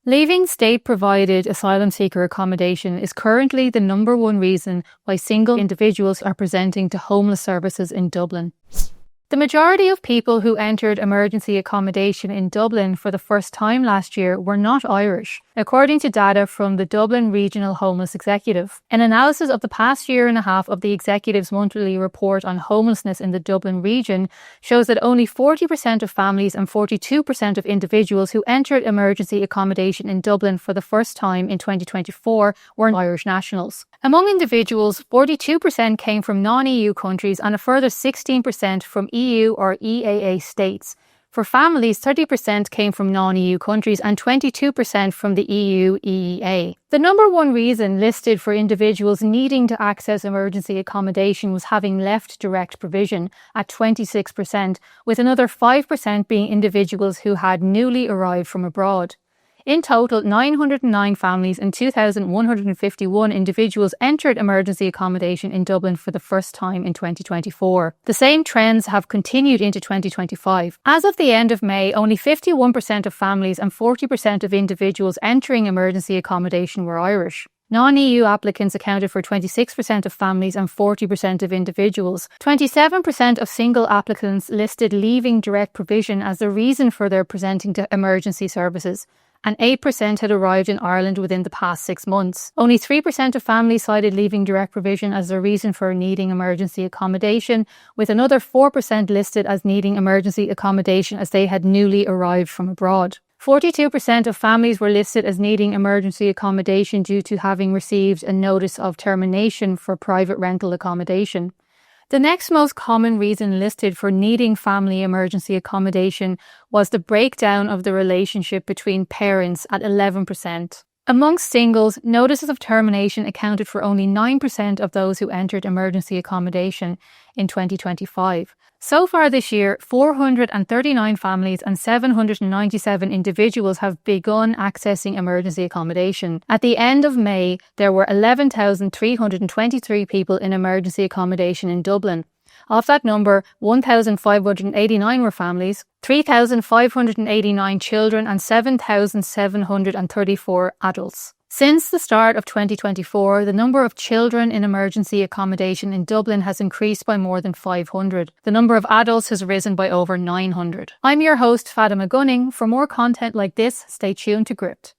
Leaving state-provided asylum seeker accommodation is currently the number one reason why single individuals are presenting to homeless services in Dublin. The majority of people who entered emergency accommodation in Dublin for the first time last year were not Irish, according to data from the Dublin Regional Homeless Executive. An analysis of the past year and a half of the Executive's monthly report on homelessness in the Dublin region shows that only 40% of families and 42% of individuals who entered emergency accommodation in Dublin for the first time in 2024 were Irish nationals. Among individuals, 42% came from non-EU countries and a further 16% from EU or EAA states. For families, 30% came from non-EU countries and 22% from the EU EEA. The number one reason listed for individuals needing to access emergency accommodation was having left direct provision at 26%, with another 5% being individuals who had newly arrived from abroad. In total, 909 families and 2,151 individuals entered emergency accommodation in Dublin for the first time in 2024. The same trends have continued into 2025. As of the end of May, only 51% of families and 40% of individuals entering emergency accommodation were Irish. Non-EU applicants accounted for 26% of families and 40% of individuals. 27% of single applicants listed leaving direct provision as the reason for their presenting to emergency services, and 8% had arrived in Ireland within the past 6 months. Only 3% of families cited leaving direct provision as the reason for needing emergency accommodation, with another 4% listed as needing emergency accommodation as they had newly arrived from abroad. 42% of families were listed as needing emergency accommodation due to having received a notice of termination for private rental accommodation. The next most common reason listed for needing family emergency accommodation was the breakdown of the relationship between parents at 11%. Amongst singles, notices of termination accounted for only 9% of those who entered emergency accommodation in 2025. So far this year, 439 families and 797 individuals have begun accessing emergency accommodation. At the end of May, there were 11,323 people in emergency accommodation in Dublin. Of that number, 1,589 were families, 3,589 children and 7,734 adults. Since the start of 2024, the number of children in emergency accommodation in Dublin has increased by more than 500. The number of adults has risen by over 900. I'm your host, FATIMA Gunning. For more content like this, stay tuned to Gript.